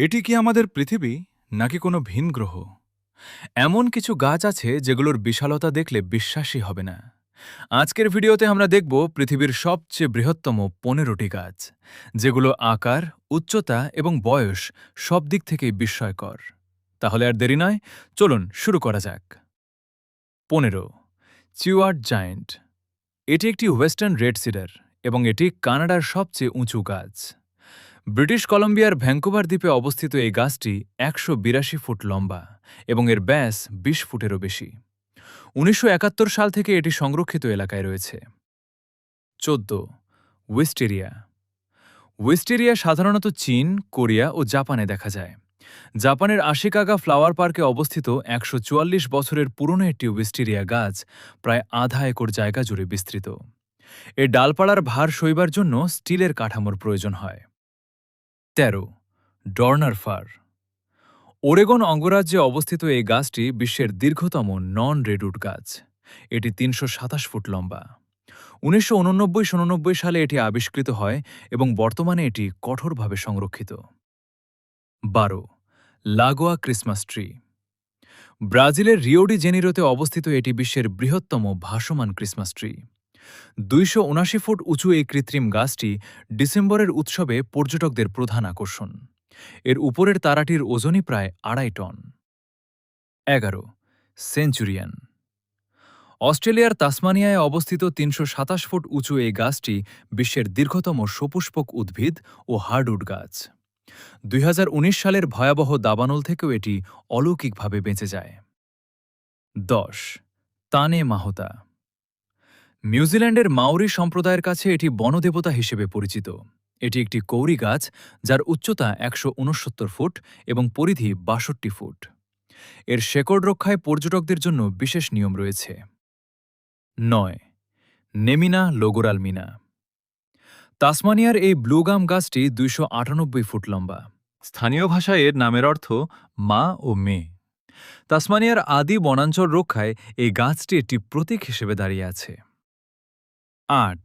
এটি কি আমাদের পৃথিবী নাকি কোনো ভিন গ্রহ? এমন কিছু গাছ আছে যেগুলোর বিশালতা দেখলে বিশ্বাসই হবে না। আজকের ভিডিওতে আমরা দেখব পৃথিবীর সবচেয়ে বৃহত্তম ১৫টি গাছ, যেগুলো আকার, উচ্চতা এবং বয়স সব দিক থেকেই বিস্ময়কর। তাহলে আর দেরি নয়, চলুন শুরু করা যাক। ১৫, চিওয়ার্ড জায়েন্ট। এটি একটি ওয়েস্টার্ন রেড সিডার এবং এটি কানাডার সবচেয়ে উঁচু গাছ। ব্রিটিশ কলম্বিয়ার ভ্যাঙ্কুভার দ্বীপে অবস্থিত এই গাছটি ১৮২ ফুট লম্বা এবং এর ব্যাস ২০ ফুটেরও বেশি। ১৯৭১ সাল থেকে এটি সংরক্ষিত এলাকায় রয়েছে। ১৪, উইস্টেরিয়া। উইস্টেরিয়া সাধারণত চীন, কোরিয়া ও জাপানে দেখা যায়। জাপানের আশিকাগা ফ্লাওয়ার পার্কে অবস্থিত ১৪৪ বছরের পুরনো একটি উইস্টেরিয়া গাছ প্রায় আধা একর জায়গা জুড়ে বিস্তৃত। এর ডালপালার ভার সইবার জন্য স্টিলের কাঠামোর প্রয়োজন হয়। ১৩, ডর্নার ফার। ওরেগন অঙ্গরাজ্যে অবস্থিত এই গাছটি বিশ্বের দীর্ঘতম নন রেডউড গাছ। এটি ৩২৭ ফুট লম্বা। ১৯৮৯-৯৯ সালে এটি আবিষ্কৃত হয় এবং বর্তমানে এটি কঠোরভাবে সংরক্ষিত। ১২, লাগোয়া ক্রিসমাস ট্রি। ব্রাজিলের রিও ডি জেনিরোতে অবস্থিত এটি বিশ্বের বৃহত্তম ভাসমান ক্রিসমাস ট্রি। ২৭৯ ফুট উঁচু এই কৃত্রিম গাছটি ডিসেম্বরের উৎসবে পর্যটকদের প্রধান আকর্ষণ। এর উপরের তারাটির ওজনই প্রায় ২.৫ টন। ১১, সেঞ্চুরিয়ান। অস্ট্রেলিয়ার তাসমানিয়ায় অবস্থিত ৩২৭ ফুট উঁচু এই গাছটি বিশ্বের দীর্ঘতম সপুষ্পক উদ্ভিদ ও হার্ডউড গাছ। ২০১৯ সালের ভয়াবহ দাবানল থেকেও এটি অলৌকিকভাবে বেঁচে যায়। ১০, তানে মাহোতা। নিউজিল্যান্ডের মাওরি সম্প্রদায়ের কাছে এটি বনদেবতা হিসেবে পরিচিত। এটি একটি কৌরি গাছ যার উচ্চতা ১৬৯ ফুট এবং পরিধি ৬২ ফুট। এর শেকড় রক্ষায় পর্যটকদের জন্য বিশেষ নিয়ম রয়েছে। ৯, নেমিনা লোগোরালমিনা। তাসমানিয়ার এই ব্লুগাম গাছটি ২৯৮ ফুট লম্বা। স্থানীয় ভাষায় এর নামের অর্থ মা ও মেয়ে। তাসমানিয়ার আদি বনাঞ্চল রক্ষায় এই গাছটি একটি প্রতীক হিসেবে দাঁড়িয়ে আছে। ৮,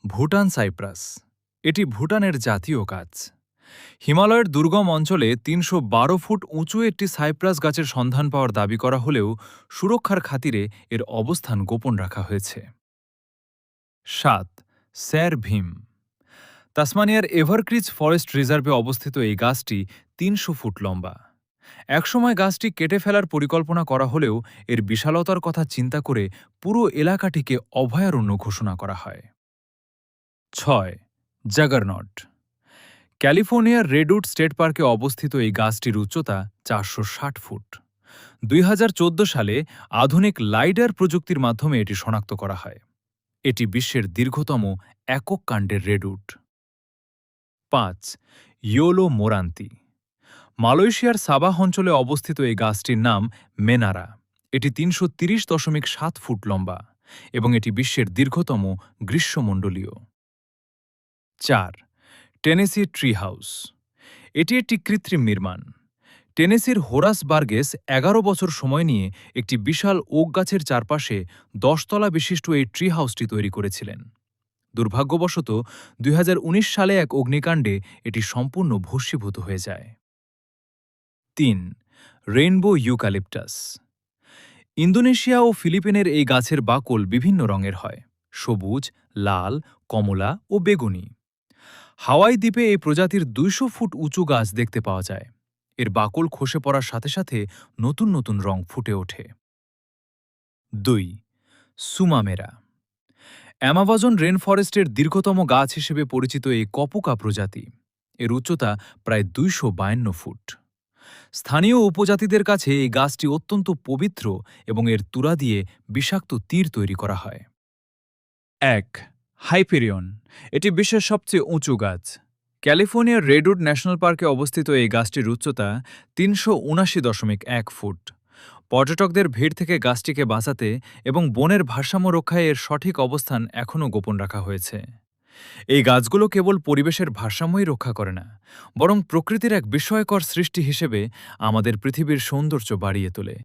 ভুটান সাইপ্রাস। এটি ভুটানের জাতীয় গাছ। হিমালয়ের দুর্গম অঞ্চলে ৩১২ ফুট উঁচু একটি সাইপ্রাস গাছের সন্ধান পাওয়ার দাবি করা হলেও সুরক্ষার খাতিরে এর অবস্থান গোপন রাখা হয়েছে। ৭, স্যার ভীম। তাসমানিয়ার এভারক্রিজ ফরেস্ট রিজার্ভে অবস্থিত এই গাছটি ৩০০ ফুট লম্বা। একসময় গাছটি কেটে ফেলার পরিকল্পনা করা হলেও এর বিশালতার কথা চিন্তা করে পুরো এলাকাটিকে অভয়ারণ্য ঘোষণা করা হয়। ৬, জাগারনট। ক্যালিফোর্নিয়ার রেডউড স্টেট পার্কে অবস্থিত এই গাছটির উচ্চতা ৪৬০ ফুট। ২০১৪ সালে আধুনিক লাইডার প্রযুক্তির মাধ্যমে এটি শনাক্ত করা হয়। এটি বিশ্বের দীর্ঘতম একক কাণ্ডের রেডউড। ৫, ইয়োলো মোরান্তি। মালয়েশিয়ার সাবাহ অঞ্চলে অবস্থিত এই গাছটির নাম মেনারা। এটি ৩৩০.৭ ফুট লম্বা এবং এটি বিশ্বের দীর্ঘতম গ্রীষ্মমণ্ডলীয়। ৪, টেনেসি ট্রি হাউস। এটি একটি কৃত্রিম নির্মাণ। টেনেসির হোরাস বার্গেস ১১ বছর সময় নিয়ে একটি বিশাল ওক গাছের চারপাশে ১০ তলা বিশিষ্ট এই ট্রি হাউসটি তৈরি করেছিলেন। দুর্ভাগ্যবশত ২০১৯ সালে এক অগ্নিকাণ্ডে এটি সম্পূর্ণ ভস্মীভূত হয়ে যায়। ৩, রেইনবো ইউক্যালিপটাস। ইন্দোনেশিয়া ও ফিলিপিনের এই গাছের বাকল বিভিন্ন রঙের হয়: সবুজ, লাল, কমলা ও বেগুনি। হাওয়াই দ্বীপে এই প্রজাতির ২০০ ফুট উঁচু গাছ দেখতে পাওয়া যায়। এর বাকল খসে পড়ার সাথে সাথে নতুন নতুন রং ফুটে ওঠে। ২, সুমামেরা। অ্যামাজন রেন ফরেস্টের দীর্ঘতম গাছ হিসেবে পরিচিত এই কপুকা প্রজাতি। এর উচ্চতা প্রায় ২৫২ ফুট। স্থানীয় উপজাতিদের কাছে এই গাছটি অত্যন্ত পবিত্র এবং এর তুরা দিয়ে বিষাক্ত তীর তৈরি করা হয়। ১, হাইপেরিয়ন। এটি বিশ্বের সবচেয়ে উঁচু গাছ। ক্যালিফোর্নিয়ার রেডউড ন্যাশনাল পার্কে অবস্থিত এই গাছটির উচ্চতা ৩৭৯.১ ফুট। পর্যটকদের ভিড় থেকে গাছটিকে বাঁচাতে এবং বনের ভারসাম্য রক্ষায় এর সঠিক অবস্থান এখনও গোপন রাখা হয়েছে। এই গাছগুলো কেবল পরিবেশের ভারসাম্যই রক্ষা করে না, বরং প্রকৃতির এক বিস্ময়কর সৃষ্টি হিসেবে আমাদের পৃথিবীর সৌন্দর্য বাড়িয়ে তোলে।